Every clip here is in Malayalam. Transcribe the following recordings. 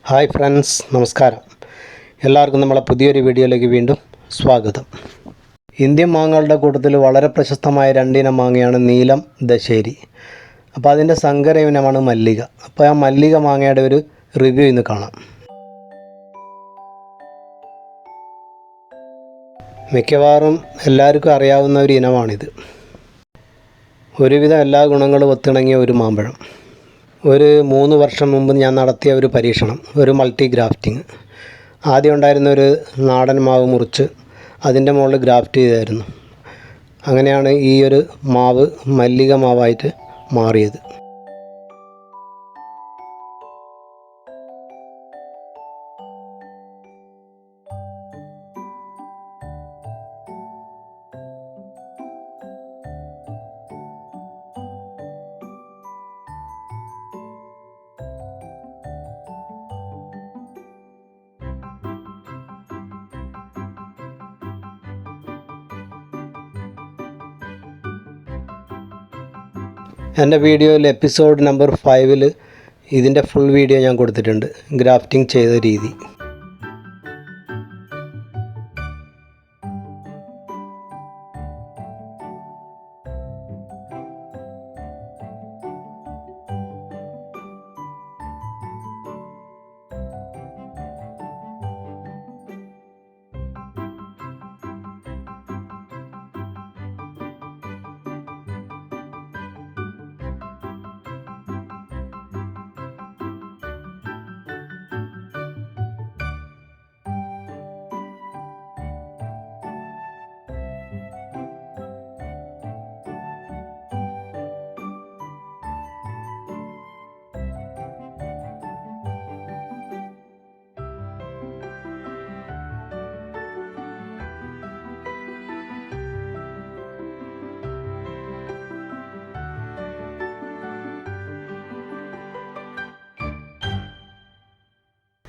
ഹായ് ഫ്രണ്ട്സ്, നമസ്കാരം. എല്ലാവർക്കും നമ്മളെ പുതിയൊരു വീഡിയോയിലേക്ക് വീണ്ടും സ്വാഗതം. ഇന്ത്യൻ മാങ്ങകളുടെ കൂട്ടത്തിൽ വളരെ പ്രശസ്തമായ രണ്ടിനം മാങ്ങയാണ് നീലം, ദശേരി. അപ്പോൾ അതിൻ്റെ സങ്കര ഇനമാണ് മല്ലിക. അപ്പോൾ ആ മല്ലിക മാങ്ങയുടെ ഒരു റിവ്യൂ ഇന്ന് കാണാം. മിക്കവാറും എല്ലാവർക്കും അറിയാവുന്ന ഒരു ഇനമാണിത്. ഒരുവിധം എല്ലാ ഗുണങ്ങളും ഒത്തിണങ്ങിയ ഒരു മാമ്പഴം. ഒരു 3 വർഷം മുമ്പ് ഞാൻ നടത്തിയ ഒരു പരീക്ഷണം, ഒരു മൾട്ടി ഗ്രാഫ്റ്റിംഗ്. ആദ്യം ഉണ്ടായിരുന്ന ഒരു നാടൻ മാവ് മുറിച്ച് അതിൻ്റെ മുകളിൽ ഗ്രാഫ്റ്റ് ചെയ്തായിരുന്നു. അങ്ങനെയാണ് ഈ ഒരു മാവ് മല്ലിക മാവായിട്ട് മാറിയത്. എൻ്റെ വീഡിയോയിൽ എപ്പിസോഡ് നമ്പർ 5-ൽ ഇതിൻ്റെ ഫുൾ വീഡിയോ ഞാൻ കൊടുത്തിട്ടുണ്ട്, ഗ്രാഫ്റ്റിംഗ് ചെയ്ത രീതി.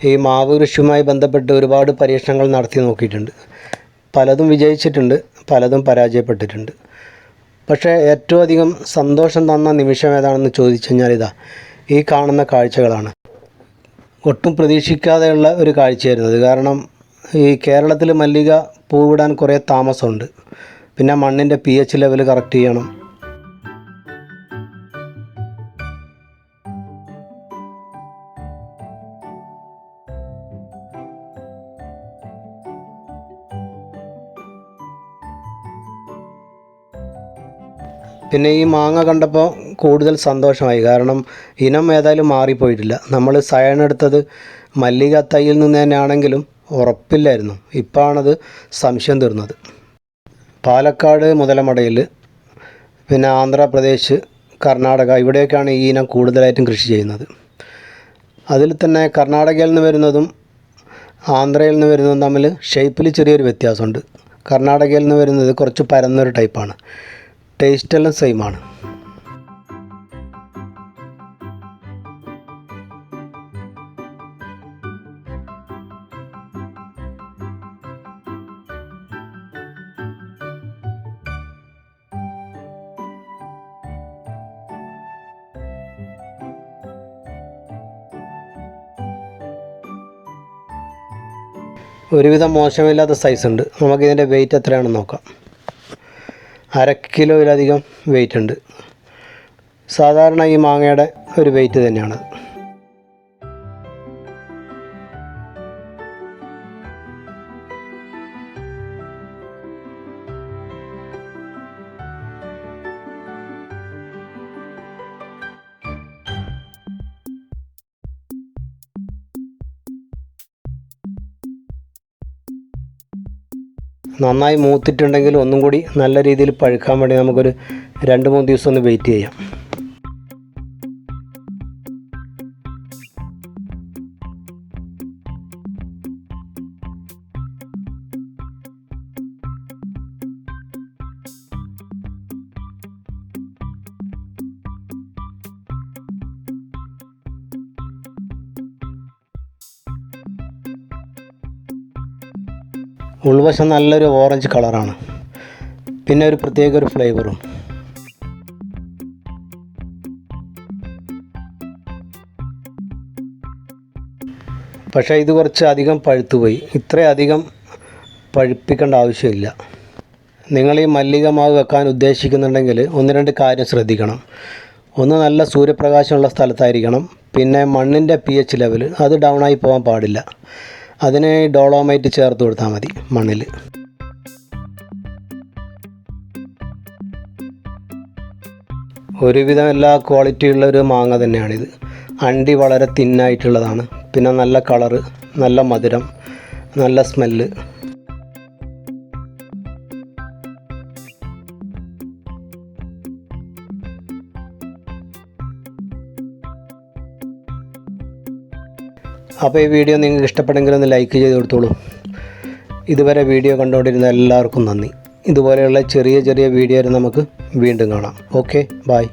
ഈ മാവ് കൃഷിയുമായി ബന്ധപ്പെട്ട് ഒരുപാട് പരീക്ഷണങ്ങൾ നടത്തി നോക്കിയിട്ടുണ്ട്. പലതും വിജയിച്ചിട്ടുണ്ട്, പലതും പരാജയപ്പെട്ടിട്ടുണ്ട്. പക്ഷേ ഏറ്റവും അധികം സന്തോഷം തന്ന നിമിഷം ഏതാണെന്ന് ചോദിച്ചു കഴിഞ്ഞാൽ ഈ കാണുന്ന കാഴ്ചകളാണ്. ഒട്ടും പ്രതീക്ഷിക്കാതെയുള്ള ഒരു കാഴ്ചയായിരുന്നത്. കാരണം ഈ കേരളത്തിൽ മല്ലിക പൂവിടാൻ കുറേ താമസമുണ്ട്. പിന്നെ മണ്ണിൻ്റെ pH ലെവൽ കറക്റ്റ് ചെയ്യണം. പിന്നെ ഈ മാങ്ങ കണ്ടപ്പോൾ കൂടുതൽ സന്തോഷമായി. കാരണം ഇനം ഏതായാലും മാറിപ്പോയിട്ടില്ല. നമ്മൾ സയൺ എടുത്തത് മല്ലിക തൈയിൽ നിന്ന് തന്നെയാണെങ്കിലും ഉറപ്പില്ലായിരുന്നു. ഇപ്പോഴാണത് സംശയം തീർന്നത്. പാലക്കാട്, മുതലമടയിൽ, പിന്നെ ആന്ധ്രാപ്രദേശ്, കർണാടക, ഇവിടെയൊക്കെയാണ് ഈ ഇനം കൂടുതലായിട്ടും കൃഷി ചെയ്യുന്നത്. അതിൽ തന്നെ കർണാടകയിൽ നിന്ന് വരുന്നതും ആന്ധ്രയിൽ നിന്ന് വരുന്നതും തമ്മിൽ ഷേപ്പിൽ ചെറിയൊരു വ്യത്യാസമുണ്ട്. കർണാടകയിൽ നിന്ന് വരുന്നത് കുറച്ച് പരന്നൊരു ടൈപ്പാണ്. ടേസ്റ്റെല്ലാം സെയിമാണ്. ഒരുവിധം മോശമില്ലാത്ത സൈസുണ്ട്. നമുക്കിതിൻ്റെ വെയിറ്റ് എത്രയാണെന്ന് നോക്കാം. 1/2 കിലോയിലധികം വെയിറ്റ് ഉണ്ട്. സാധാരണ ഈ മാങ്ങയുടെ ഒരു വെയിറ്റ് തന്നെയാണ്. നന്നായി മൂത്തിട്ടുണ്ടെങ്കിൽ ഒന്നും കൂടി നല്ല രീതിയിൽ പഴുക്കാൻ വേണ്ടി നമുക്കൊരു 2-3 ദിവസം ഒന്ന് വെയിറ്റ് ചെയ്യാം. ഉൾവശം നല്ലൊരു ഓറഞ്ച് കളറാണ്. പിന്നെ ഒരു പ്രത്യേക ഒരു ഫ്ലേവറും. പക്ഷേ ഇത് കുറച്ച് അധികം പഴുത്തുപോയി. ഇത്രയധികം പഴുപ്പിക്കേണ്ട ആവശ്യമില്ല. നിങ്ങൾ ഈ മല്ലിക മാവ് വെക്കാൻ ഉദ്ദേശിക്കുന്നുണ്ടെങ്കിൽ 1-2 കാര്യം ശ്രദ്ധിക്കണം. ഒന്ന്, നല്ല സൂര്യപ്രകാശമുള്ള സ്ഥലത്തായിരിക്കണം. പിന്നെ മണ്ണിൻ്റെ pH ലെവൽ അത് ഡൗൺ ആയി പോകാൻ പാടില്ല. അതിന് ഡോളോമൈറ്റ് ചേർത്ത് കൊടുത്താൽ മതി മണ്ണിൽ. ഒരുവിധം എല്ലാ ക്വാളിറ്റിയുള്ള ഒരു മാങ്ങ തന്നെയാണിത്. അണ്ടി വളരെ തിന്നായിട്ടുള്ളതാണ്. പിന്നെ നല്ല കളറ്, നല്ല മധുരം, നല്ല സ്മെല്ല്. അപ്പോൾ ഈ വീഡിയോ നിങ്ങൾക്ക് ഇഷ്ടപ്പെട്ടെങ്കിൽ ഒന്ന് ലൈക്ക് ചെയ്ത് കൊടുത്തോളൂ. ഇതുവരെ വീഡിയോ കണ്ടുകൊണ്ടിരുന്ന എല്ലാവർക്കും നന്ദി. ഇതുപോലെയുള്ള ചെറിയ ചെറിയ വീഡിയോ നമുക്ക് വീണ്ടും കാണാം. Okay, by.